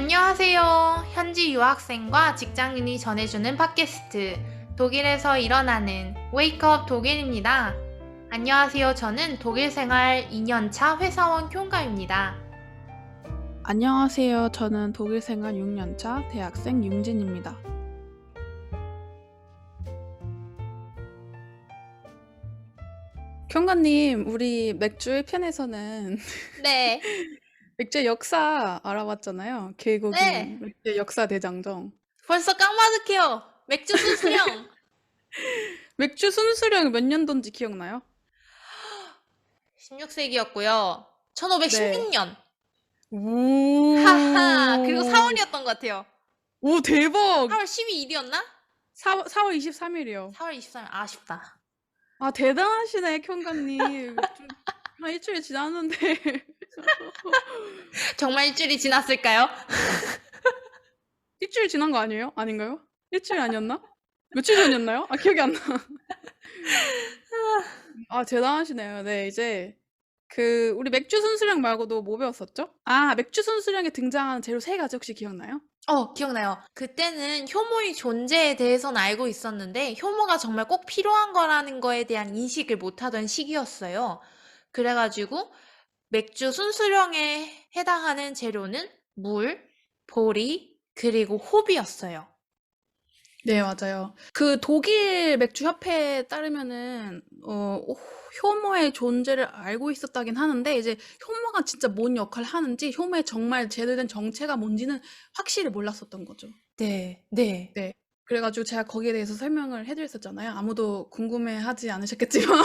안녕하세요. 현지 유학생과 직장인이 전해주는 팟캐스트 독일에서 일어나는 웨이크업 독일입니다. 안녕하세요. 저는 독일 생활 2년차 회사원 쿄가입니다. 안녕하세요. 저는 독일 생활 6년차 대학생 융진입니다. 쿄가님, 우리 맥주 1편에서는 네. 맥주의 역사 알아봤잖아요. 계곡인 네. 맥주의 역사 대장정. 벌써 깡마득해요. 맥주 수수령. 맥주 순수령 몇 년도인지 기억나요? 16세기였고요. 네. 1516년. 오. 하하. 그리고 4월이었던 것 같아요. 오, 대박! 4월 12일이었나? 4월 23일이요. 4월 23일. 아쉽다. 아, 대단하시네, 쿄가님. 한 일주일 지났는데. 정말 일주일이 지났을까요? 일주일 지난 거 아니에요? 아닌가요? 일주일 아니었나? 며칠 전이었나요? 아, 기억이 안 나. 아, 대단하시네요. 네, 이제 우리 맥주 순수령 말고도 뭐 배웠었죠? 아, 맥주 순수령에 등장하는 재료 3가지 혹시 기억나요? 기억나요. 그때는 효모의 존재에 대해서는 알고 있었는데 효모가 정말 꼭 필요한 거라는 거에 대한 인식을 못하던 시기였어요. 그래가지고 맥주 순수령에 해당하는 재료는 물, 보리, 그리고 호비였어요. 네, 맞아요. 그 독일 맥주 협회에 따르면은 효모의 존재를 알고 있었다긴 하는데 이제 효모가 진짜 뭔 역할을 하는지 효모의 정말 제대로 된 정체가 뭔지는 확실히 몰랐었던 거죠. 네, 네. 네. 그래가지고 제가 거기에 대해서 설명을 해드렸었잖아요. 아무도 궁금해하지 않으셨겠지만.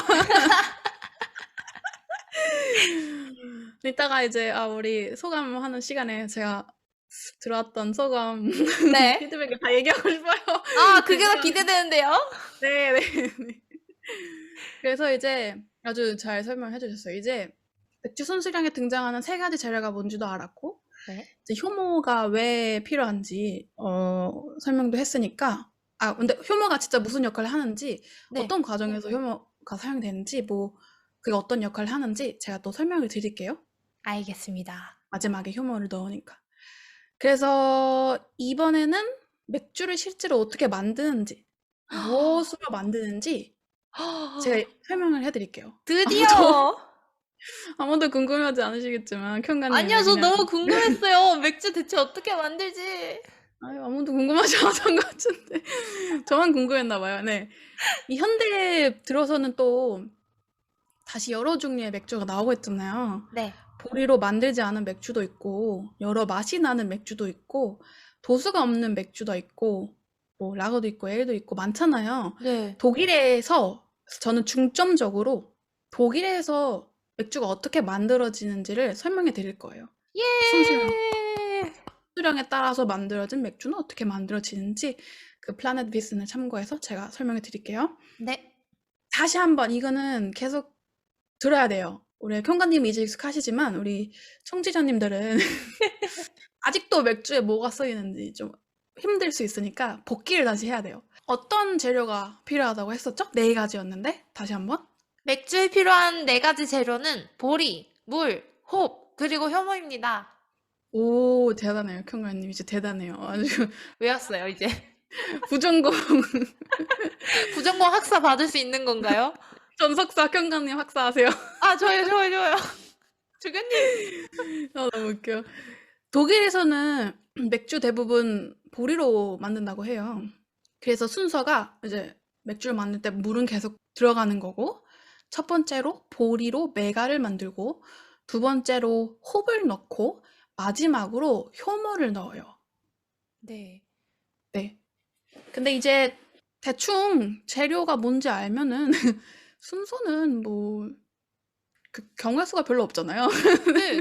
이따가 이제 우리 소감하는 시간에 제가 들어왔던 소감 네. 피드백을 다 얘기하고 싶어요. 그게 더 기대되는데요? 네, 네. 그래서 이제 아주 잘 설명해 주셨어요. 이제 맥주 순수령에 등장하는 3가지 재료가 뭔지도 알았고 네. 이제 효모가 왜 필요한지 설명도 했으니까 근데 효모가 진짜 무슨 역할을 하는지 네. 어떤 과정에서 효모가 사용되는지 뭐 그게 어떤 역할을 하는지 제가 또 설명을 드릴게요. 알겠습니다. 마지막에 효모를 넣으니까. 그래서 이번에는 맥주를 실제로 어떻게 만드는지 무엇으로 만드는지 제가 설명을 해드릴게요. 드디어! 아무도 궁금해하지 않으시겠지만 쿄가님은 아니요, 저 그냥 너무 궁금했어요. 맥주 대체 어떻게 만들지? 아무도 궁금하지 않았던 것 같은데 저만 궁금했나 봐요. 네. 이 현대에 들어서는 또 다시 여러 종류의 맥주가 나오고 있잖아요. 네. 보리로 만들지 않은 맥주도 있고 여러 맛이 나는 맥주도 있고 도수가 없는 맥주도 있고 뭐 라거도 있고 에일도 있고 많잖아요. 네. 독일에서 저는 중점적으로 독일에서 맥주가 어떻게 만들어지는지를 설명해 드릴 거예요. 순수령에 따라서 만들어진 맥주는 어떻게 만들어지는지 그 플라넷 비슨을 참고해서 제가 설명해 드릴게요. 네. 다시 한번 이거는 계속 들어야 돼요. 우리 쿄가님이 이제 익숙하시지만 우리 청취자님들은 아직도 맥주에 뭐가 쓰이는지 좀 힘들 수 있으니까 복기를 다시 해야 돼요. 어떤 재료가 필요하다고 했었죠? 4가지였는데 다시 한번. 맥주에 필요한 4가지 재료는 보리, 물, 홉, 그리고 효모입니다. 오, 대단해요. 쿄가님 이제 대단해요. 아주 외웠어요, 이제. 부전공 부전공 학사 받을 수 있는 건가요? 전석사 쿄가님 학사하세요. 저요. 주교님. 너무 웃겨. 독일에서는 맥주 대부분 보리로 만든다고 해요. 그래서 순서가 이제 맥주를 만들 때 물은 계속 들어가는 거고 첫 번째로 보리로 메가를 만들고 두 번째로 홉을 넣고 마지막으로 효모를 넣어요. 네. 네. 근데 이제 대충 재료가 뭔지 알면은 순서는 뭐 경우의 수가 별로 없잖아요.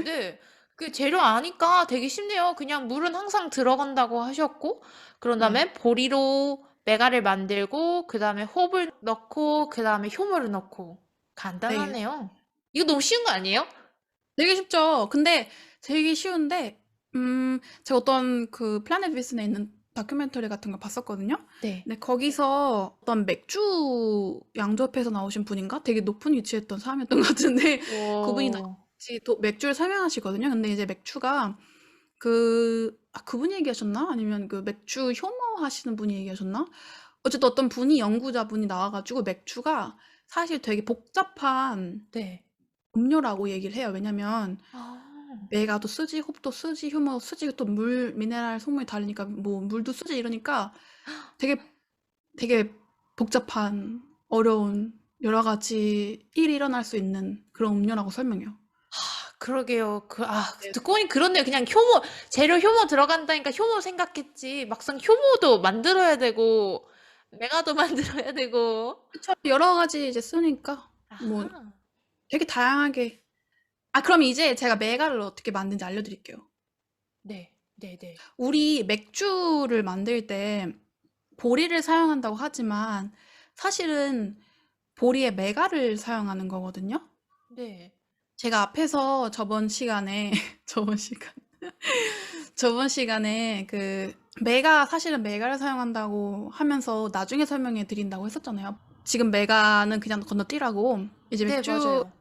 네. 그 재료 아니까 되게 쉽네요. 그냥 물은 항상 들어간다고 하셨고, 그런 다음에 보리로 메가를 만들고, 그 다음에 홉을 넣고, 그 다음에 효모를 넣고. 간단하네요. 이거 너무 쉬운 거 아니에요? 되게 쉽죠. 근데 되게 쉬운데 제가 어떤 그 플라넷 비슨에 있는 다큐멘터리 같은 걸 봤었거든요. 네. 근데 거기서 어떤 맥주 양조업에서 나오신 분인가? 되게 높은 위치에 있던 사람이었던 것 같은데 그분이 같이 맥주를 설명하시거든요. 근데 이제 맥주가 그분이 얘기하셨나? 아니면 그 맥주 혐오하시는 분이 얘기하셨나? 어쨌든 어떤 분이 연구자분이 나와 가지고 맥주가 사실 되게 복잡한 네. 음료라고 얘기를 해요. 왜냐면 아. 메가도 쓰지, 홉도 쓰지, 효모 쓰지, 또 물, 미네랄 성분이 다르니까 뭐 물도 쓰지 이러니까 되게 되게 복잡한 어려운 여러 가지 일이 일어날 수 있는 그런 음료라고 설명해요. 그러게요. 네. 듣고 보니 그렇네요. 그냥 재료 효모 들어간다니까 효모 생각했지. 막상 효모도 만들어야 되고, 메가도 만들어야 되고. 그쵸. 여러 가지 이제 쓰니까 뭐 아하. 되게 다양하게. 그럼 이제 제가 메가를 어떻게 만드는지 알려드릴게요. 네. 네네. 우리 맥주를 만들 때 보리를 사용한다고 하지만 사실은 보리에 메가를 사용하는 거거든요. 네. 제가 앞에서 저번 시간에 사실은 메가를 사용한다고 하면서 나중에 설명해 드린다고 했었잖아요. 지금 메가는 그냥 건너뛰라고. 이제 네, 맞아요.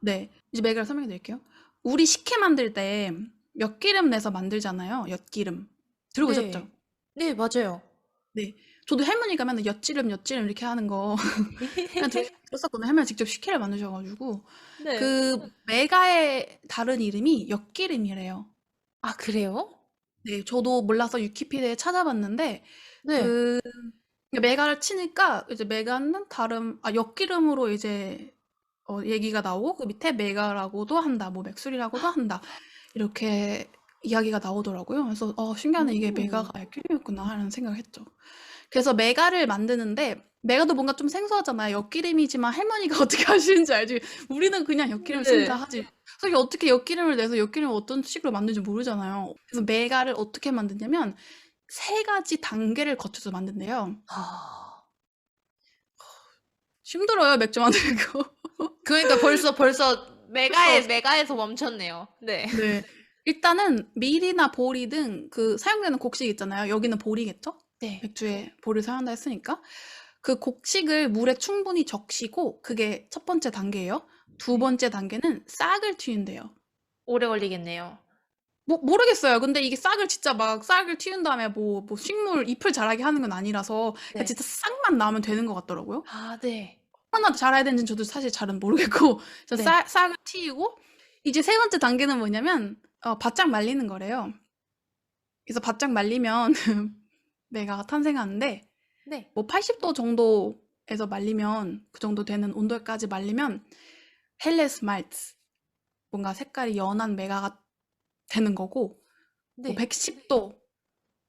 네. 이제 메가를 설명해 드릴게요. 우리 식혜 만들 때 엿기름 내서 만들잖아요. 엿기름. 들어보셨죠? 네. 네, 맞아요. 네. 저도 할머니가 맨날 엿지름 이렇게 하는 거 그냥 들었었거든요. 할머니가 직접 식혜를 만드셔가지고. 네. 그 메가의 다른 이름이 엿기름이래요. 그래요? 네, 저도 몰라서 위키피디아에 찾아봤는데 네. 그 메가를 치니까 이제 메가는 엿기름으로 이제 얘기가 나오고 그 밑에 메가라고도 한다, 뭐 맥술이라고도 한다 이렇게 이야기가 나오더라고요. 그래서 신기하네, 이게 오. 메가가 엿기름이었구나 하는 생각을 했죠. 그래서 메가를 만드는데 메가도 뭔가 좀 생소하잖아요. 엿기름이지만 할머니가 어떻게 하시는지 알지? 우리는 그냥 엿기름 쓴다 네. 하지. 그래서 어떻게 엿기름을 내서 엿기름을 어떤 식으로 만드는지 모르잖아요. 그래서 메가를 어떻게 만드냐면 3가지 단계를 거쳐서 만든대요. 아. 힘들어요, 맥주 만드는 거. 그러니까 벌써 그쵸. 메가에서 멈췄네요. 네. 네. 일단은 밀이나 보리 등 사용되는 곡식 있잖아요. 여기는 보리겠죠? 네. 맥주에 보리를 사용한다 했으니까. 그 곡식을 물에 충분히 적시고 그게 첫 번째 단계예요. 두 네. 번째 단계는 싹을 틔운대요. 오래 걸리겠네요. 모르겠어요. 근데 이게 싹을 틔운 다음에 뭐 식물 잎을 자라게 하는 건 아니라서 그냥 네. 진짜 싹만 나오면 되는 것 같더라고요. 네. 얼마나 자라야 되는지 저도 사실 잘은 모르겠고 네. 싹을 틔우고 이제 세 번째 단계는 뭐냐면 바짝 말리는 거래요. 그래서 바짝 말리면 메가가 탄생하는데 네. 뭐 80도 정도에서 말리면 그 정도 되는 온도까지 말리면 헬레스 말츠 뭔가 색깔이 연한 메가가 되는 거고 뭐 네. 110도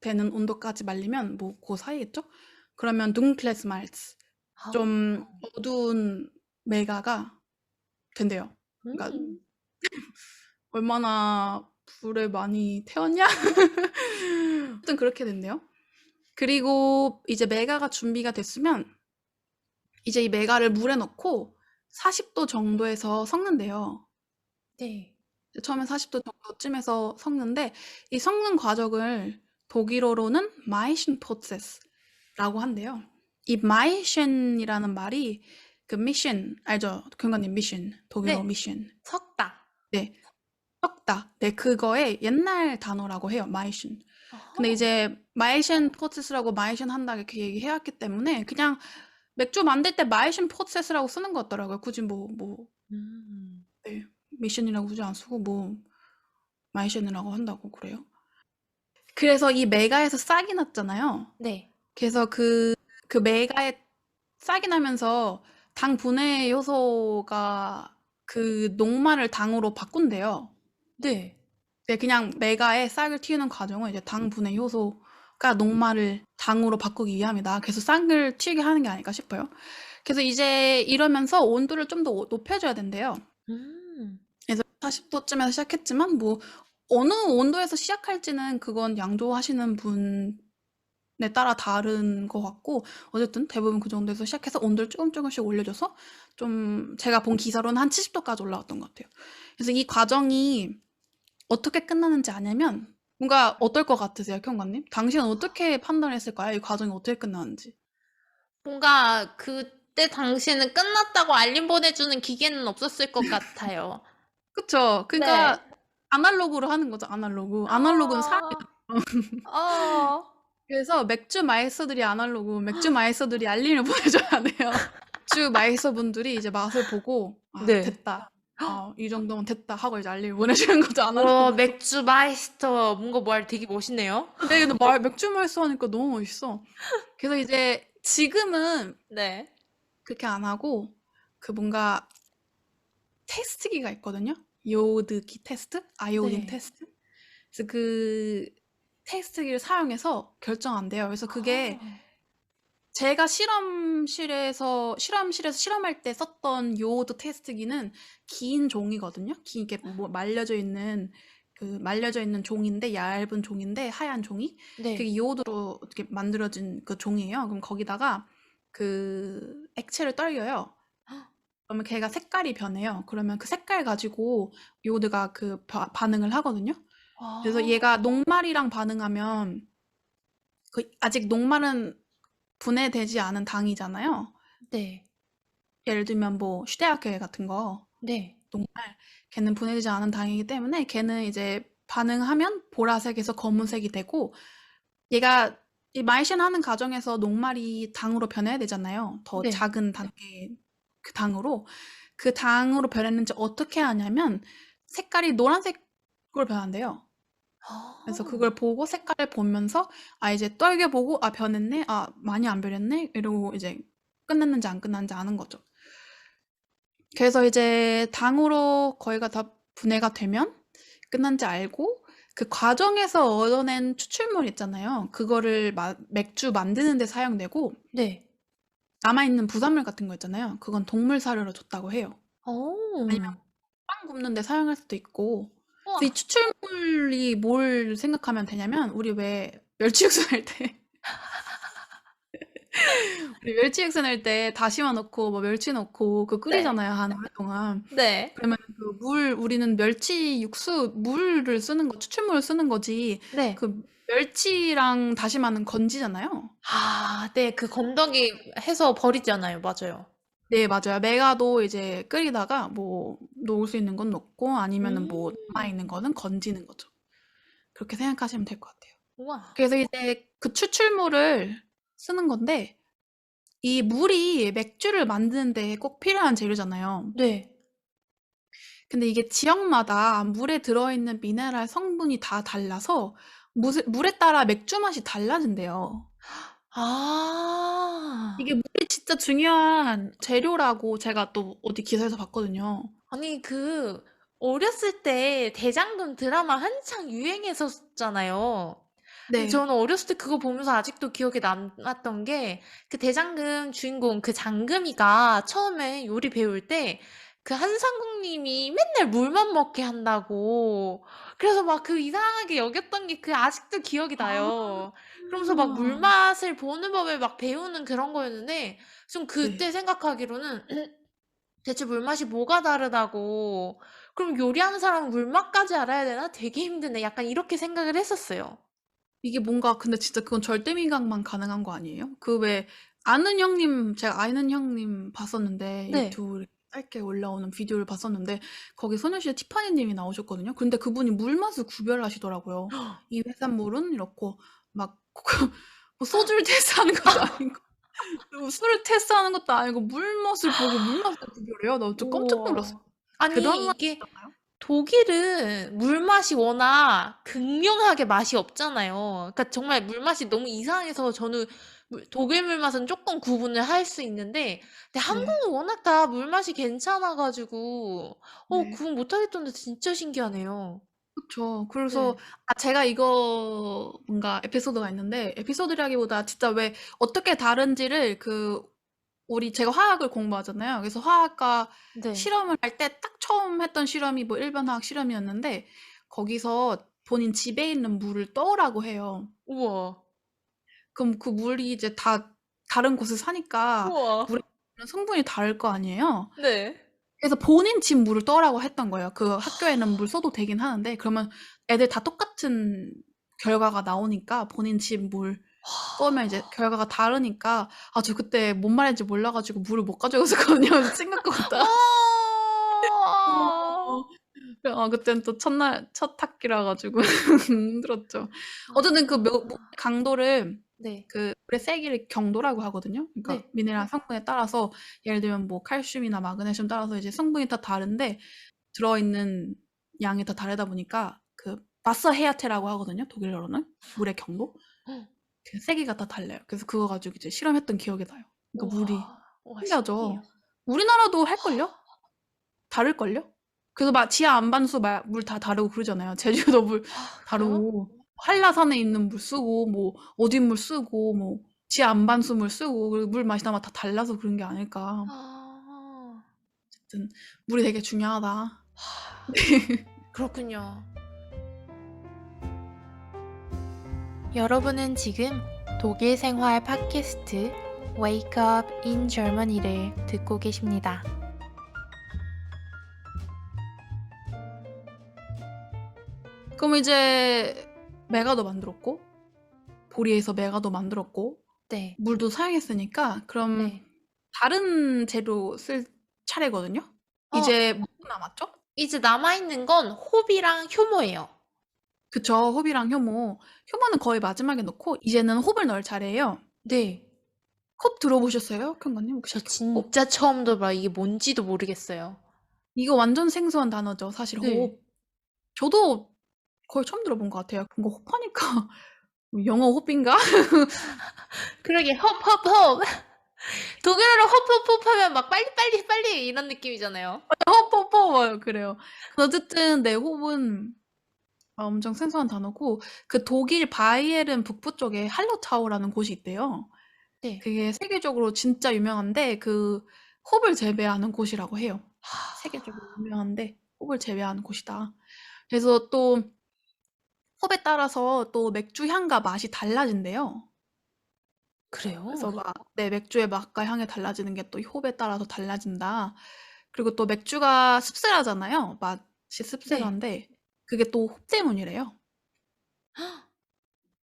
되는 온도까지 말리면 뭐 그 사이겠죠? 그러면 둥클레스 말츠 좀 어두운 메가가 된대요. 그러니까 음. 얼마나 불에 많이 태웠냐? 아무튼 그렇게 된대요. 그리고 이제 메가가 준비가 됐으면 이제 이 메가를 물에 넣고 40도 정도에서 섞는데요. 네. 처음엔 40도 정도쯤에서 섞는데 이 섞는 과정을 독일어로는 마이신 프로세스라고 한대요. 이 마이신이라는 말이 그 미션 알죠? 경관님 미션 독일어 네. 미션. 섞다. 네. 섞다. 네, 그거의 옛날 단어라고 해요. 마이신. 근데 이제 마이신 프로세스라고 마이신 한다 이렇게 얘기해왔기 때문에 그냥 맥주 만들 때 마이신 프로세스라고 쓰는 것 같더라고요. 굳이 네, 미션이라고 굳이 안 쓰고 마이신이라고 한다고 그래요. 그래서 이 메가에서 싹이 났잖아요. 네. 그래서 그 메가에 싹이 나면서 당 분해 요소가 그 녹말을 당으로 바꾼대요. 네. 네, 그냥 메가에 싹을 틔우는 과정은 이제 당 분해 효소가 녹말을 당으로 바꾸기 위함이다. 그래서 싹을 틔우게 하는 게 아닐까 싶어요. 그래서 이제 이러면서 온도를 좀 더 높여줘야 된대요. 그래서 40도쯤에서 시작했지만 뭐 어느 온도에서 시작할지는 그건 양조하시는 분에 따라 다른 것 같고 어쨌든 대부분 그 정도에서 시작해서 온도를 조금씩 올려줘서 좀 제가 본 기사로는 한 70도까지 올라왔던 것 같아요. 그래서 이 과정이 어떻게 끝나는지 아냐면 뭔가 어떨 것 같으세요, 경관님? 당신은 어떻게 판단했을까요? 이 과정이 어떻게 끝나는지. 뭔가 그때 당시에는 끝났다고 알림 보내주는 기계는 없었을 것 같아요. 그쵸? 그러니까 네. 아날로그로 하는 거죠, 아날로그. 아날로그는 사람이잖아요. 어. 그래서 맥주 마이스터들이 아날로그, 맥주 마이스터들이 알림을 보내줘야 돼요. 맥주 마이스터분들이 이제 맛을 보고 네. 됐다. 이 정도면 됐다 하고 이제 알림을 보내주는 거죠, 와, 아날로그로. 맥주 마이스터 뭔가 말 되게 멋있네요. 네, 근데 맥주 마이스터 하니까 너무 멋있어. 그래서 이제 지금은 네. 그렇게 안 하고 그 뭔가 테스트기가 있거든요. 요드기 테스트? 아이오딘 네. 테스트? 그래서 그 테스트기를 사용해서 결정한대요. 그래서 그게 아. 제가 실험실에서 실험할 때 썼던 요오드 테스트기는 긴 종이거든요. 이게 뭐 말려져 있는 종인데, 얇은 종인데, 하얀 종이. 네. 그게 요오드로 어떻게 만들어진 그 종이에요. 그럼 거기다가 그 액체를 떨겨요. 그러면 걔가 색깔이 변해요. 그러면 그 색깔 가지고 요오드가 그 반응을 하거든요. 그래서 아. 얘가 녹말이랑 반응하면 아직 녹말은 분해되지 않은 당이잖아요. 네. 예를 들면 뭐 슈데아케 같은 거 네. 녹말 걔는 분해되지 않은 당이기 때문에 걔는 이제 반응하면 보라색에서 검은색이 되고, 얘가 이 마이신 하는 과정에서 녹말이 당으로 변해야 되잖아요. 더 네. 작은 단계 그 당으로. 그 당으로 변했는지 어떻게 하냐면 색깔이 노란색으로 변한대요. 그래서 아. 그걸 보고 색깔을 보면서 이제 떨겨보고 변했네, 많이 안 변했네 이러고 이제 끝났는지 안 끝났는지 아는 거죠. 그래서 이제 당으로 거의가 다 분해가 되면 끝난지 알고, 그 과정에서 얻어낸 추출물 있잖아요. 그거를 맥주 만드는 데 사용되고, 네. 남아있는 부산물 같은 거 있잖아요. 그건 동물 사료로 줬다고 해요. 아니면 어. 빵 굽는 데 사용할 수도 있고. 그래서 이 우와. 추출물이 뭘 생각하면 되냐면, 우리 왜 멸치육수 낼 때 우리 멸치육수 낼 때 다시마 넣고 뭐 멸치 넣고 네. 끓이잖아요, 한 오랫동안. 네. 그러면 우리는 멸치 육수 물을 쓰는 추출물을 쓰는 거지. 네. 그 멸치랑 다시마는 건지잖아요. 아, 네. 그 건더기 해서 버리잖아요. 맞아요. 네, 맞아요. 메가도 이제 끓이다가 뭐 놓을 수 있는 건 놓고, 아니면은 뭐 음. 남아있는 거는 건지는 거죠. 그렇게 생각하시면 될 것 같아요. 우와. 그래서 이제 그 추출물을 쓰는 건데, 이 물이 맥주를 만드는데 꼭 필요한 재료잖아요. 네. 근데 이게 지역마다 물에 들어있는 미네랄 성분이 다 달라서 물에 따라 맥주 맛이 달라진대요. 아. 이게 물이 진짜 중요한 재료라고 제가 또 어디 기사에서 봤거든요. 아니, 어렸을 때 대장금 드라마 한창 유행했었잖아요. 근데 네. 저는 어렸을 때 그거 보면서 아직도 기억에 남았던 게, 그 대장금 주인공 그 장금이가 처음에 요리 배울 때 그 한상국님이 맨날 물만 먹게 한다고, 그래서 막 그 이상하게 여겼던 게 아직도 기억이 아. 나요. 그러면서 막 물맛을 보는 법을 막 배우는 그런 거였는데, 좀 네. 그때 생각하기로는 대체 물맛이 뭐가 다르다고, 그럼 요리하는 사람은 물맛까지 알아야 되나? 되게 힘드네. 약간 이렇게 생각을 했었어요. 이게 뭔가, 근데 진짜 그건 절대 미각만 가능한 거 아니에요? 제가 아는 형님 봤었는데, 네. 유튜브 짧게 올라오는 비디오를 봤었는데, 거기 소녀시대 티파니 님이 나오셨거든요. 근데 그분이 물맛을 구별하시더라고요. 이 해산물은 이렇고, 막 뭐 소주를 테스트하는 것도 아니고, 그리고 술을 테스트하는 것도 아니고 물맛을 보고 물맛을 구별해요. 나 진짜 깜짝 놀랐어요. 우와. 아니, 이게 대단하잖아요. 독일은 물맛이 워낙 극명하게 맛이 없잖아요. 그러니까 정말 물맛이 너무 이상해서 저는 독일 물맛은 조금 구분을 할 수 있는데, 근데 네. 한국은 워낙 다 물맛이 괜찮아가지고, 네. 구분 못하겠던데 진짜 신기하네요. 그쵸. 그래서 네. 제가 이거 뭔가 에피소드가 있는데, 에피소드라기보다 진짜 왜 어떻게 다른지를 제가 화학을 공부하잖아요. 그래서 화학과 네. 실험을 할 때 딱 처음 했던 실험이 뭐 일반 화학 실험이었는데, 거기서 본인 집에 있는 물을 떠오라고 해요. 우와. 그럼 그 물이 이제 다 다른 곳에 사니까 우와. 물에 있는 성분이 다를 거 아니에요. 네. 그래서 본인 집 물을 떠라고 했던 거예요. 그 학교에는 물 써도 되긴 하는데, 그러면 애들 다 똑같은 결과가 나오니까 본인 집 물 떠면 이제 결과가 다르니까, 저 그때 뭔 말인지 몰라가지고 물을 못 가져갔었거든요. 그래서 생각 것 같다. 어. 어, 그때는 또 첫 학기라 가지고 힘들었죠. 어쨌든 그 아. 물의 강도를 네. 그 물의 세기를 경도라고 하거든요. 그러니까 네. 미네랄 성분에 따라서 예를 들면 뭐 칼슘이나 마그네슘 따라서 이제 성분이 다 다른데 들어있는 양이 다 다르다 보니까 그 마서헤아테라고 하거든요, 독일어로는. 물의 경도. 그 세기가 다 달라요. 그래서 그거 가지고 이제 실험했던 기억이 나요. 그러니까 물이 우와. 와 신기해요. 신기하죠. 우리나라도 할걸요? 다를걸요? 그래서 막 지하 안반수 물 다 다르고 그러잖아요. 제주도 물 그래요? 다르고 한라산에 있는 물 쓰고 뭐 어디 물 쓰고 뭐 지하 안반수 물 쓰고 그리고 물 맛이 아마 다 달라서 그런 게 아닐까. 아. 어쨌든 물이 되게 중요하다. 그렇군요. 여러분은 지금 독일 생활 팟캐스트 Wake Up in Germany를 듣고 계십니다. 그럼 이제 메가도 만들었고 보리에서 메가도 만들었고 네. 물도 사용했으니까 그럼 네. 다른 재료 쓸 차례거든요. 어. 이제 뭐 남았죠? 이제 남아있는 건 호비랑 효모예요. 그쵸. 호비랑 효모. 효모는 거의 마지막에 넣고 이제는 홉을 넣을 차례예요. 네. 홉 들어보셨어요? 캔관님 혹시? 저 진짜 처음 들어봐요. 이게 뭔지도 모르겠어요. 이거 완전 생소한 단어죠. 사실 네. 홉. 저도 거의 처음 들어본 것 같아요. 뭔가 홉하니까 영어 홉인가? 그러게 헙헙헙. 독일어로 헙헙헙 하면 막 빨리 이런 느낌이잖아요. 홉 그래요. 어쨌든 네, 홉은 엄청 생소한 단어고 그 독일 바이에른 북부 쪽에 할로타우라는 곳이 있대요. 네. 그게 세계적으로 진짜 유명한데 그 홉을 재배하는 곳이라고 해요. 세계적으로 유명한데 홉을 재배하는 곳이다. 그래서 또 홉에 따라서 또 맥주 향과 맛이 달라진대요. 그래요? 그래서 네, 맥주의 맛과 향이 달라지는 게 또 홉에 따라서 달라진다. 그리고 또 맥주가 씁쓸하잖아요. 맛이 씁쓸한데 그게 또 홉 때문이래요.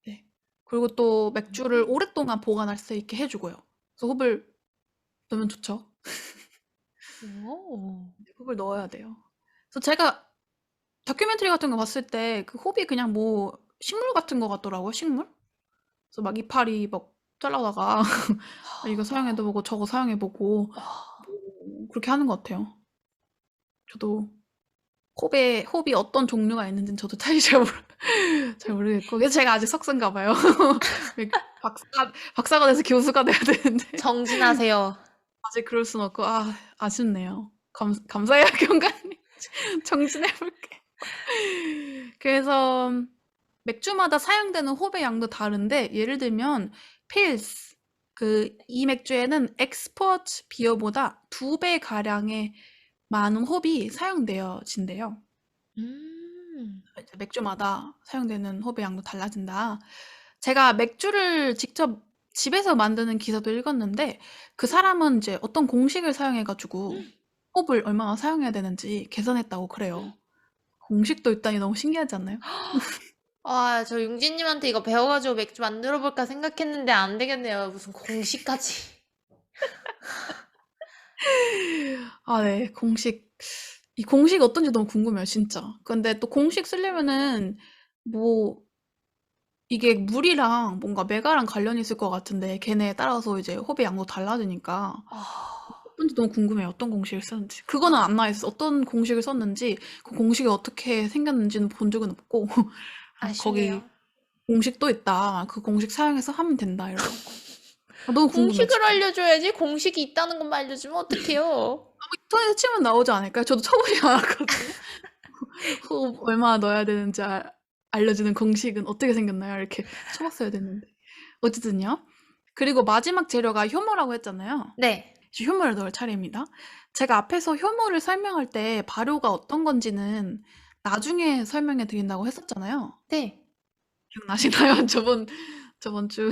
네. 그리고 또 맥주를 오랫동안 보관할 수 있게 해주고요. 그래서 홉을 넣으면 좋죠. 오. 홉을 넣어야 돼요. 그래서 제가 다큐멘터리 같은 거 봤을 때 그 홉이 그냥 뭐 식물 같은 거 같더라고요. 식물. 그래서 막 이파리 막 잘라다가 이거 사용해보고 저거 사용해보고 뭐 그렇게 하는 것 같아요. 저도 홉이 어떤 종류가 있는지는 저도 잘 모르겠고 그래서 제가 아직 석사인가 봐요. 박사가 돼서 교수가 돼야 되는데 정진하세요. 아직 그럴 순 없고 아쉽네요. 감사해요 경관님. 정진해볼게. 그래서 맥주마다 사용되는 홉의 양도 다른데 예를 들면 필스 이 맥주에는 엑스포트 비어보다 2배 가량의 많은 홉이 사용되어진대요. 이제 맥주마다 사용되는 홉의 양도 달라진다. 제가 맥주를 직접 집에서 만드는 기사도 읽었는데 그 사람은 이제 어떤 공식을 사용해가지고 홉을 얼마나 사용해야 되는지 계산했다고 그래요. 공식도 있다니 너무 신기하지 않나요? 아, 저 용진님한테 이거 배워가지고 맥주 만들어볼까 생각했는데 안 되겠네요. 무슨 공식까지. 네. 이 공식이 어떤지 너무 궁금해요, 진짜. 근데 또 공식 쓰려면은 뭐 이게 물이랑 뭔가 메가랑 관련이 있을 것 같은데 걔네에 따라서 이제 홉의 양도 달라지니까 어떤지 너무 궁금해요. 어떤 공식을 썼는지. 그거는 안 나와 있어요. 어떤 공식을 썼는지 그 공식이 어떻게 생겼는지는 본 적은 없고 아쉽네요. 거기 공식도 있다. 그 공식 사용해서 하면 된다. 이러고. 너무 궁금해요. 공식을 진짜. 알려줘야지. 공식이 있다는 것만 알려주면 어떡해요. 인터넷에 치면 나오지 않을까요? 저도 쳐보지 않았거든요. 홉 얼마나 넣어야 되는지 알려주는 공식은 어떻게 생겼나요? 이렇게 쳐봤어야 됐는데. 어쨌든요. 그리고 마지막 재료가 효모라고 했잖아요. 네. 이제 효모를 넣을 차례입니다. 제가 앞에서 효모를 설명할 때 발효가 어떤 건지는 나중에 설명해 드린다고 했었잖아요. 네. 기억나시나요? 저번 주.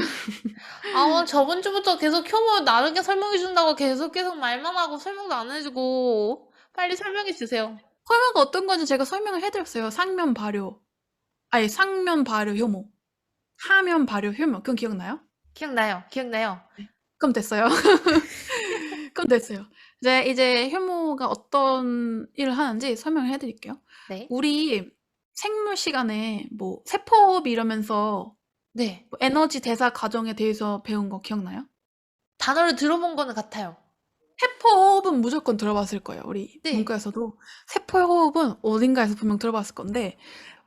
저번 주부터 계속 효모 나중에 설명해준다고 계속 말만 하고 설명도 안 해주고 빨리 설명해주세요. 효모가 어떤 건지 제가 설명을 해드렸어요. 상면 발효 효모. 하면 발효 효모. 그건 기억나요? 기억나요. 네. 그럼 됐어요. 그럼 그럼 됐어요. 이제 효모가 어떤 일을 하는지 설명을 해드릴게요. 네. 우리 생물 시간에 뭐 세포호흡 이러면서 네. 뭐 에너지 대사 과정에 대해서 배운 거 기억나요? 단어를 들어본 거는 같아요. 세포호흡은 무조건 들어봤을 거예요. 우리 네. 문과에서도 세포호흡은 어딘가에서 분명 들어봤을 건데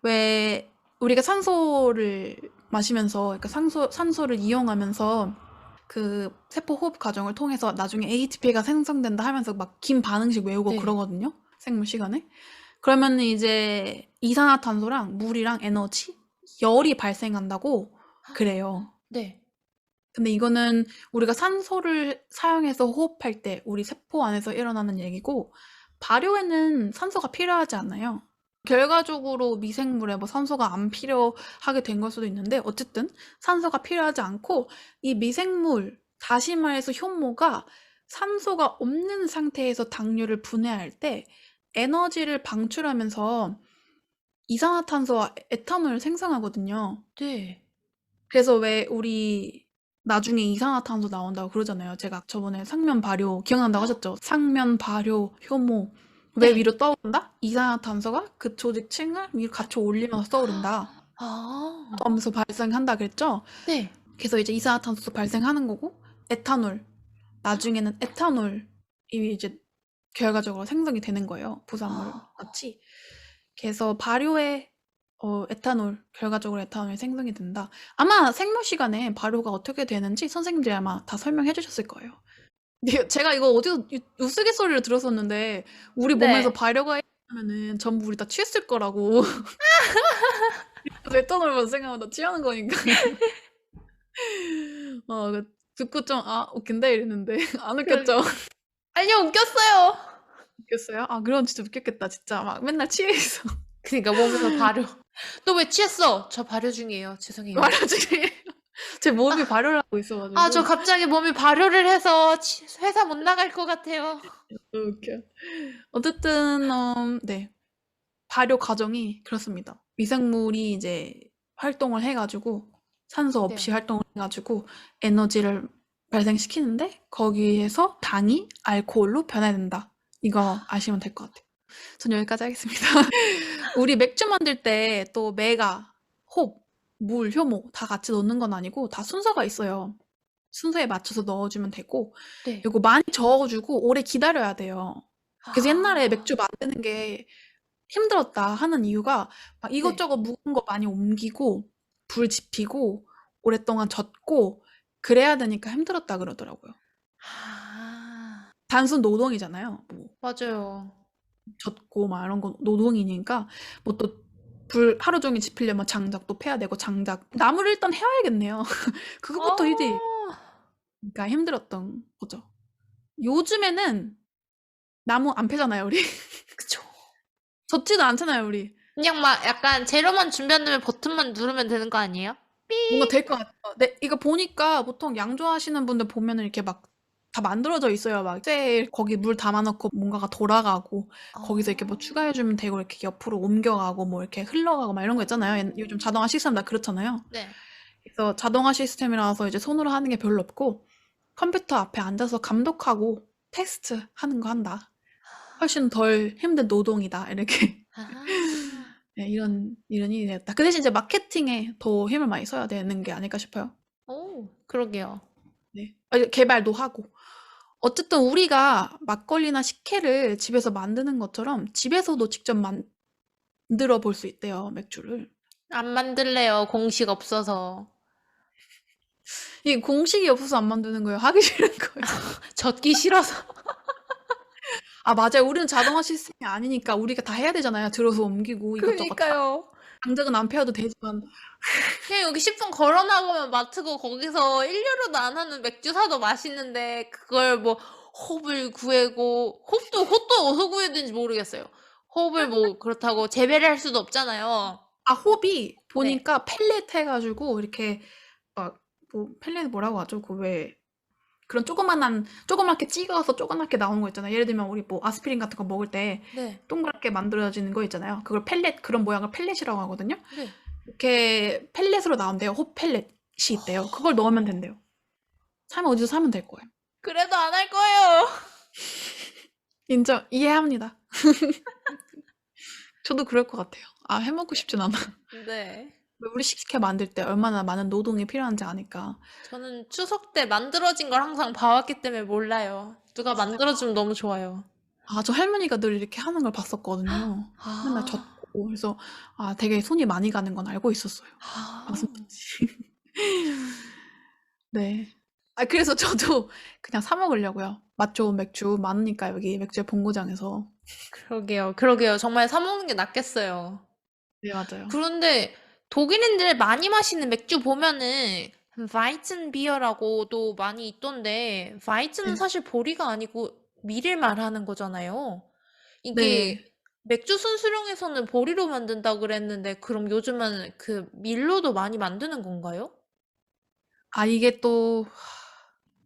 왜 우리가 산소를 마시면서 그러니까 산소를 이용하면서 그 세포호흡 과정을 통해서 나중에 ATP가 생성된다 하면서 막 긴 반응식 외우고 네. 그러거든요. 생물 시간에. 그러면 이제 이산화탄소랑 물이랑 에너지, 열이 발생한다고 그래요. 네. 근데 이거는 우리가 산소를 사용해서 호흡할 때 우리 세포 안에서 일어나는 얘기고 발효에는 산소가 필요하지 않아요. 결과적으로 미생물에 뭐 산소가 안 필요하게 된 걸 수도 있는데 어쨌든 산소가 필요하지 않고 이 미생물, 다시 말해서 효모가 산소가 없는 상태에서 당류를 분해할 때 에너지를 방출하면서 이산화탄소와 에탄올을 생성하거든요. 네. 그래서 왜 우리 나중에 이산화탄소 나온다고 그러잖아요. 제가 저번에 상면 발효 기억난다고 하셨죠? 상면 발효 효모 왜 네. 위로 떠오른다? 이산화탄소가 그 조직층을 위로 같이 올리면서 떠오른다. 아. 하면서 발생한다 그랬죠? 네. 그래서 이제 이산화탄소도 발생하는 거고 에탄올 나중에는 에탄올이 이제 결과적으로 생성이 되는 거예요. 부산물 같이. 그래서 발효에 에탄올, 결과적으로 에탄올이 생성이 된다. 아마 생물 시간에 발효가 어떻게 되는지 선생님들이 아마 다 설명해 주셨을 거예요. 근데 제가 이거 어디서 우스갯소리를 들었었는데 우리 몸에서 네. 발효가 일어나면은 전부 우리 다 취했을 거라고. 그래서 에탄올만 생각하면 다 취하는 거니까. 듣고 좀 웃긴데 이랬는데 안 웃겼죠? 아니요, 웃겼어요. 웃겼어요? 그럼 진짜 웃겼겠다. 진짜 막 맨날 취해 있어. 그러니까 몸에서 발효. 너 왜 취했어? 저 발효 중이에요. 죄송해요. 발효 중에 제 몸이 발효를 하고 있어가지고. 저 갑자기 몸이 발효를 해서 회사 못 나갈 것 같아요. 웃겨. 어쨌든 네. 발효 과정이 그렇습니다. 미생물이 이제 활동을 해가지고 산소 없이 네. 활동을 해가지고 에너지를 발생시키는데 거기에서 당이 알코올로 변화된다. 이거 아시면 될 것 같아요. 전 여기까지 하겠습니다. 우리 맥주 만들 때 또 메가, 홉, 물, 효모 다 같이 넣는 건 아니고 다 순서가 있어요. 순서에 맞춰서 넣어주면 되고 네. 이거 많이 저어주고 오래 기다려야 돼요. 그래서 옛날에 맥주 만드는 게 힘들었다 하는 이유가 막 네. 이것저것 묵은 거 많이 옮기고 불 지피고 오랫동안 젓고 그래야 되니까 힘들었다 그러더라고요. 단순 노동이잖아요. 뭐 맞아요. 젓고 막 이런 거 노동이니까 뭐 또 불 하루 종일 지피려면 장작도 패야 되고 장작 나무를 일단 해와야겠네요. 그거부터 일이 그러니까 힘들었던 거죠. 요즘에는 나무 안 패잖아요, 우리. 그쵸. 젓지도 않잖아요, 우리. 그냥 막 약간 재료만 준비한 다음에 버튼만 누르면 되는 거 아니에요? 뭔가 될 것 같아요. 네, 이거 보니까 보통 양조하시는 분들 보면은 이렇게 막 다 만들어져 있어요. 막 쇠 거기 물 담아놓고 뭔가가 돌아가고 거기서 이렇게 뭐 추가해주면 되고 이렇게 옆으로 옮겨가고 뭐 이렇게 흘러가고 막 이런 거 있잖아요. 요즘 자동화 시스템 다 그렇잖아요. 네. 그래서 자동화 시스템이라서 이제 손으로 하는 게 별로 없고 컴퓨터 앞에 앉아서 감독하고 테스트 하는 거 한다. 훨씬 덜 힘든 노동이다. 이렇게 네, 이런 일이 되었다. 그 대신 이제 마케팅에 더 힘을 많이 써야 되는 게 아닐까 싶어요. 그러게요. 네. 개발도 하고. 어쨌든 우리가 막걸리나 식혜를 집에서 만드는 것처럼 집에서도 직접 만들어 볼 수 있대요, 맥주를. 안 만들래요. 공식 없어서. 이게 공식이 없어서 안 만드는 거예요. 하기 싫은 거예요. 젓기 싫어서. 맞아요. 우리는 자동화 시스템이 아니니까 우리가 다 해야 되잖아요. 들어서 옮기고 이것저것 다. 그러니까요. 장작은 안 패도 되지만 그냥 여기 10분 걸어 나가면 마트고 거기서 1유로도 안 하는 맥주 사도 맛있는데 그걸 뭐 홉을 구해고 홉도 어디서 구해야 되는지 모르겠어요. 홉을 뭐 그렇다고 재배를 할 수도 없잖아요. 홉이 보니까 펠렛 해가지고 이렇게 뭐 펠렛 뭐라고 하죠? 그 왜 그런 조그맣게 찍어서 조그맣게 나오는 거 있잖아요. 예를 들면 우리 뭐 아스피린 같은 거 먹을 때 네. 동그랗게 만들어지는 거 있잖아요. 그걸 펠렛 그런 모양을 펠렛이라고 하거든요. 네. 이렇게 펠렛으로 나온대요. 홉 펠렛이 있대요. 그걸 넣으면 된대요. 어디서 사면 될 거예요. 그래도 안 할 거예요. 인정. 이해합니다. 저도 그럴 것 같아요. 아, 해 먹고 싶진 않아. 네. 우리 식혜 만들 때 얼마나 많은 노동이 필요한지 아니까. 저는 추석 때 만들어진 걸 항상 봐왔기 때문에 몰라요. 누가 만들어주면 너무 좋아요. 아, 저 할머니가 늘 이렇게 하는 걸 봤었거든요. 맨날 아, 젓고. 그래서, 아, 되게 손이 많이 가는 건 알고 있었어요. 아, 말씀드렸지. 네. 아, 그래서 저도 그냥 사 먹으려고요. 맛 좋은 맥주 많으니까 여기 맥주 본고장에서. 그러게요. 그러게요. 정말 사 먹는 게 낫겠어요. 네, 맞아요. 그런데 독일인들 많이 마시는 맥주 보면은 바이tzen 비어라고도 많이 있던데 바이zen은 네. 사실 보리가 아니고 밀을 말하는 거잖아요. 이게 네. 맥주 순수령에서는 보리로 만든다고 그랬는데 그럼 요즘은 그 밀로도 많이 만드는 건가요? 아, 이게 또,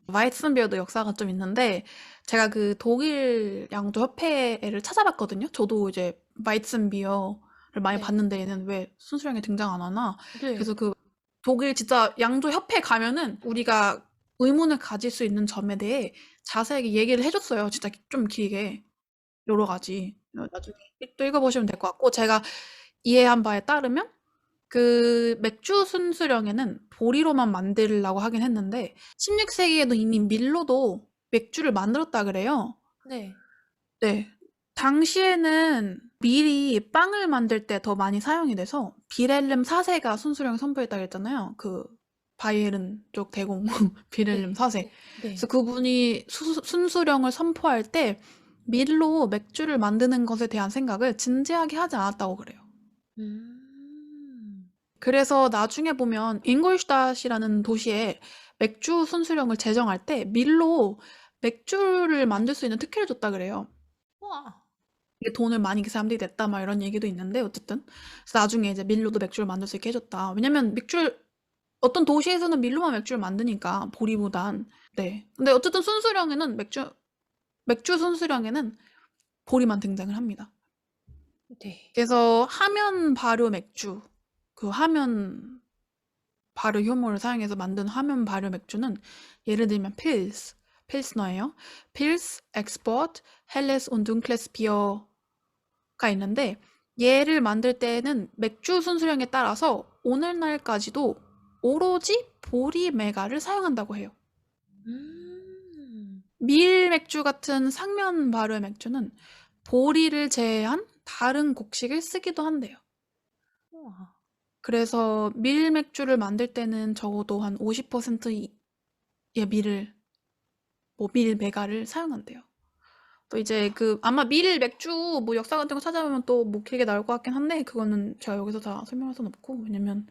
와이슨비어도 역사가 좀 있는데, 제가 그 독일 양조 협회를 찾아봤거든요. 저도 이제 와이슨비어를 많이 네. 봤는데 얘는 왜 순수령에 등장 안 하나? 네. 그래서 그 독일 진짜 양조 협회 가면은 우리가 의문을 가질 수 있는 점에 대해 자세하게 얘기를 해줬어요. 진짜 좀 길게. 여러 가지. 나중에 또 읽어보시면 될 것 같고, 제가 이해한 바에 따르면 그 맥주 순수령에는 보리로만 만들라고 하긴 했는데 16세기에도 이미 밀로도 맥주를 만들었다 그래요. 네. 네. 당시에는 밀이 빵을 만들 때 더 많이 사용이 돼서 비렐름 4세가 순수령을 선포했다고 했잖아요. 그 바이에른 쪽 대공 비렐름 네. 4세. 그래서 네. 그분이 순수령을 선포할 때 밀로 맥주를 만드는 것에 대한 생각을 진지하게 하지 않았다고 그래요. 음. 그래서 나중에 보면 잉골슈tat이라는 도시에 맥주 순수령을 제정할 때 밀로 맥주를 만들 수 있는 특혜를 줬다 그래요. 우와. 이게 돈을 많이 그 사람들이 냈다 막 이런 얘기도 있는데 어쨌든 그래서 나중에 이제 밀로도 맥주를 만들 수 있게 해줬다. 왜냐면 어떤 도시에서는 밀로만 맥주를 만드니까 보리보단. 네. 근데 어쨌든 순수령에는 맥주 순수령에는 보리만 등장을 합니다. 네. 그래서 하면 발효 맥주, 그 하면 발효 효모를 사용해서 만든 화면 발효 맥주는 예를 들면 필스너예요. 필스, 엑스포트, 헬레스 und dunkles 비어가 있는데 얘를 만들 때는 맥주 순수령에 따라서 오늘날까지도 오로지 보리 메가를 사용한다고 해요. 음. 밀 맥주 같은 상면 발효 맥주는 보리를 제외한 다른 곡식을 쓰기도 한대요. 우와. 그래서 밀 맥주를 만들 때는 적어도 한 50%의 밀 메가를 사용한대요. 또 이제 그 아마 밀 맥주 뭐 역사 같은 거 찾아보면 또 뭐 길게 나올 것 같긴 한데 그거는 제가 여기서 다 설명할 수는 없고 왜냐면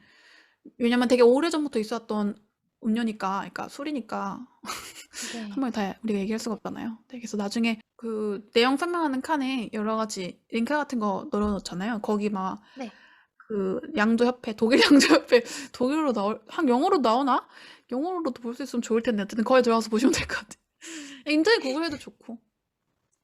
되게 오래전부터 있었던 음료니까 그러니까 술이니까 한 네. 번에 다 우리가 얘기할 수가 없잖아요. 네, 그래서 나중에 그 내용 설명하는 칸에 여러 가지 링크 같은 거 넣어놓잖아요. 거기 막 네. 그 양조협회, 독일 양조협회 영어로 나오나? 영어로도 볼 수 있으면 좋을 텐데 어쨌든 거기 들어가서 보시면 될 것 같아요. 인터넷 구글해도 좋고.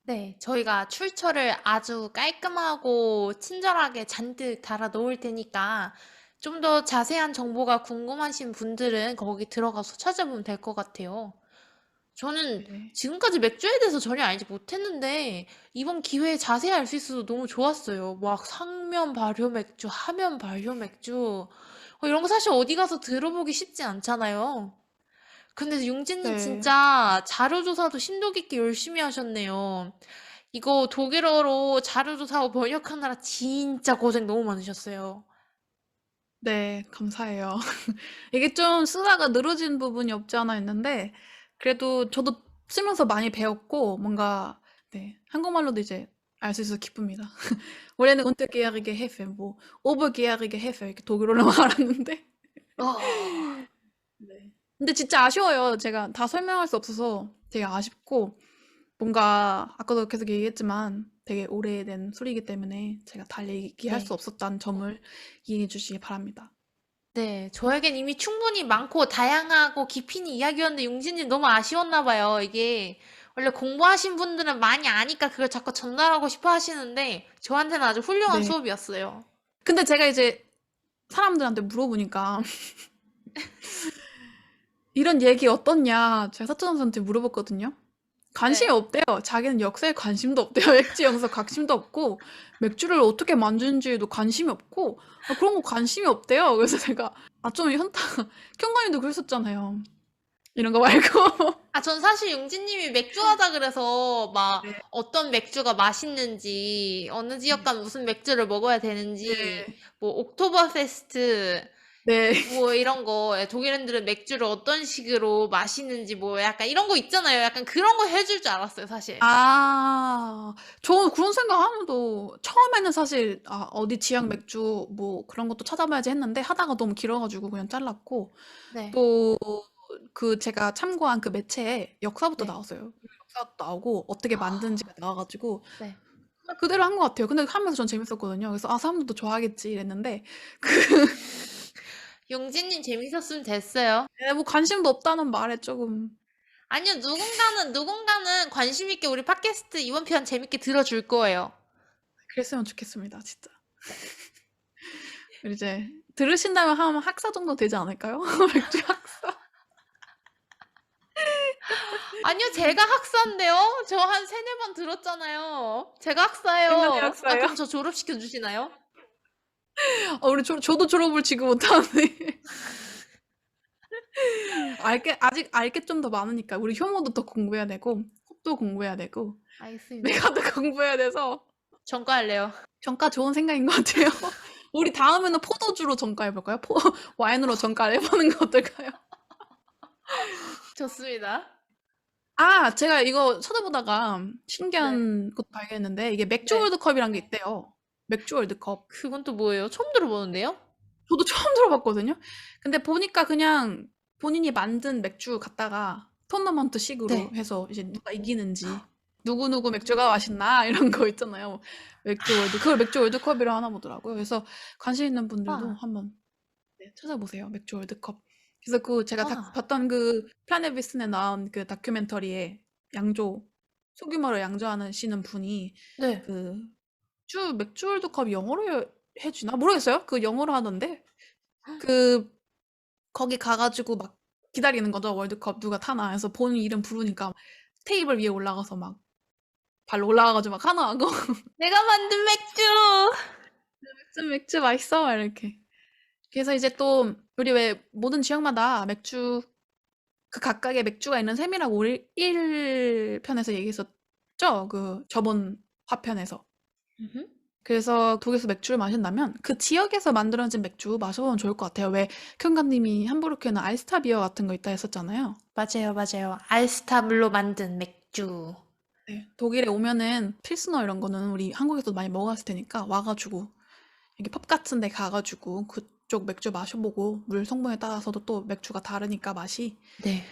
네. 저희가 출처를 아주 깔끔하고 친절하게 잔뜩 달아 놓을 테니까 좀 더 자세한 정보가 궁금하신 분들은 거기 들어가서 찾아보면 될 것 같아요. 저는 네. 지금까지 맥주에 대해서 전혀 알지 못했는데 이번 기회에 자세히 알 수 있어서 너무 좋았어요. 막 상면 발효 맥주, 하면 발효 맥주 이런 거 사실 어디 가서 들어보기 쉽지 않잖아요. 근데 융진님 네. 진짜 자료조사도 심도 깊게 열심히 하셨네요. 이거 독일어로 자료조사하고 번역하느라 진짜 고생 너무 많으셨어요. 네, 감사해요. 이게 좀 쓰다가 늘어진 부분이 없지 않아 있는데, 그래도 저도 쓰면서 많이 배웠고, 뭔가, 네, 한국말로도 이제 알 수 있어서 기쁩니다. 원래는 untergärige Hefe, 뭐, obergärige Hefe, 이렇게 독일어로 말하는데, 아, 네. 근데 진짜 아쉬워요. 제가 다 설명할 수 없어서 되게 아쉽고, 뭔가, 아까도 계속 얘기했지만, 되게 오래된 술이기 때문에 제가 다 얘기할 수 네. 없었다는 점을 이해해 주시기 바랍니다. 네, 저에겐 이미 충분히 많고 다양하고 깊이 있는 이야기였는데 용진님 너무 아쉬웠나 봐요. 이게 원래 공부하신 분들은 많이 아니까 그걸 자꾸 전달하고 싶어 하시는데 저한테는 아주 훌륭한 네. 수업이었어요. 근데 제가 이제 사람들한테 물어보니까 이런 얘기 어떻냐 제가 사촌 선생한테 물어봤거든요. 관심이 네. 없대요. 자기는 역사에 관심도 없대요. 맥주 영사 관심도 없고 맥주를 어떻게 만드는지에도 관심이 없고 그런 거 관심이 없대요. 그래서 제가 좀 현타 경관님도 그랬었잖아요. 이런 거 말고. 아, 전 사실 용진님이 맥주 하자 그래서 막 네. 어떤 맥주가 맛있는지, 어느 지역 가면 무슨 맥주를 먹어야 되는지, 네. 뭐 옥토버페스트, 네. 뭐 이런 거, 독일인들은 맥주를 어떤 식으로 마시는지 뭐 약간 이런 거 있잖아요. 약간 그런 거 해줄 줄 알았어요, 사실. 저 그런 생각 하면도 처음에는 사실 어디 지역 맥주 뭐 그런 것도 찾아봐야지 했는데 하다가 너무 길어가지고 그냥 잘랐고 네, 또 그 제가 참고한 그 매체에 역사부터 네, 나왔어요. 역사도 나오고 어떻게 만드는지가 나와가지고 네. 그대로 한 것 같아요. 근데 하면서 전 재밌었거든요. 그래서 사람들도 좋아하겠지 이랬는데 용진님 재밌었으면 됐어요. 뭐 관심도 없다는 말에 조금 아니요, 누군가는 관심 있게 우리 팟캐스트 이번 편 재밌게 들어줄 거예요. 그랬으면 좋겠습니다, 진짜. 이제 들으신다면 한 학사 정도 되지 않을까요? 맥주 학사. 아니요, 제가 학사인데요? 저 한 세네 번 들었잖아요. 제가 생각이 학사예요. 아, 학사예요? 그럼 저 졸업시켜 주시나요? 우리 저도 졸업을 지금 못하는데. 아직 알게 좀 더 많으니까 우리 효모도 더 공부해야 되고 컵도 공부해야 되고 알겠습니다. 메가도 공부해야 돼서 전과할래요. 전과 좋은 생각인 것 같아요. 우리 다음에는 포도주로 전과해볼까요? 와인으로 전과를 해보는 거 어떨까요? 좋습니다. 제가 이거 찾아보다가 네. 신기한 것도 발견했는데 이게 맥주 네. 월드컵이란 게 있대요. 맥주 월드컵. 그건 또 뭐예요? 처음 들어보는데요? 저도 처음 들어봤거든요. 근데 보니까 그냥 본인이 만든 맥주 갖다가 토너먼트식으로 네. 해서 이제 누가 이기는지 누구누구 맥주가 맛있나 이런 거 있잖아요. 그걸 맥주 월드컵이라 하나 보더라고요. 그래서 관심 있는 분들도 와, 한번 찾아보세요. 맥주 월드컵. 그래서 제가 와. 봤던 그 플라넷 비슨에 나온 그 다큐멘터리에 소규모로 양조하시는 분이 네. 그 맥주 월드컵 영어로 해주나 모르겠어요. 그 영어로 하던데 그 거기 가가지고 막 기다리는 거죠. 월드컵 누가 타나 해서 본인 이름 부르니까 테이블 위에 올라가서 막 발로 올라가가지고 막 하나 하고 내가 만든 맥주! 맥주 맛있어 막 이렇게. 그래서 이제 또 우리 왜 모든 지역마다 그 각각의 맥주가 있는 셈이라고 우리 1편에서 얘기했었죠. 그 저번 화편에서. 음흠. 그래서 독일에서 맥주를 마신다면 그 지역에서 만들어진 맥주 마셔보면 좋을 것 같아요. 왜 켄가님이 함부르크에는 알스타 비어 같은 거 있다 했었잖아요. 맞아요. 알스타물로 만든 맥주. 네, 독일에 오면은 필스너 이런 거는 우리 한국에서도 많이 먹어봤을 테니까 와가지고 여기 펍 같은 데 가가지고 그쪽 맥주 마셔보고 물 성분에 따라서도 또 맥주가 다르니까 맛이 네.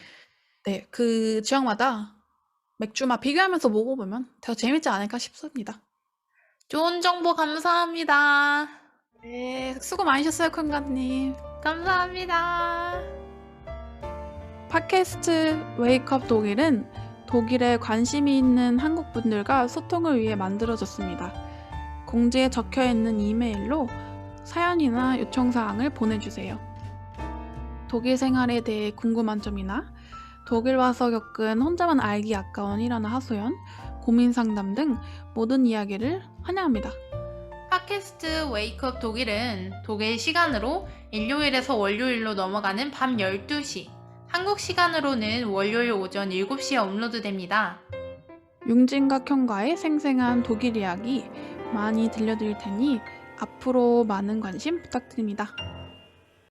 그 지역마다 맥주 맛 비교하면서 먹어보면 더 재밌지 않을까 싶습니다. 좋은 정보 감사합니다. 네, 수고 많으셨어요, 콩가님. 감사합니다. 팟캐스트 웨이크업 독일은 독일에 관심이 있는 한국 분들과 소통을 위해 만들어졌습니다. 공지에 적혀 있는 이메일로 사연이나 요청사항을 보내주세요. 독일 생활에 대해 궁금한 점이나 독일 와서 겪은 혼자만 알기 아까운 일화나 하소연, 고민 상담 등 모든 이야기를 환영합니다. 팟캐스트 웨이크업 독일은 독일 시간으로 일요일에서 월요일로 넘어가는 밤 12시, 한국 시간으로는 월요일 오전 7시에 업로드됩니다. 융진과 켠과의 생생한 독일 이야기 많이 들려드릴 테니 앞으로 많은 관심 부탁드립니다.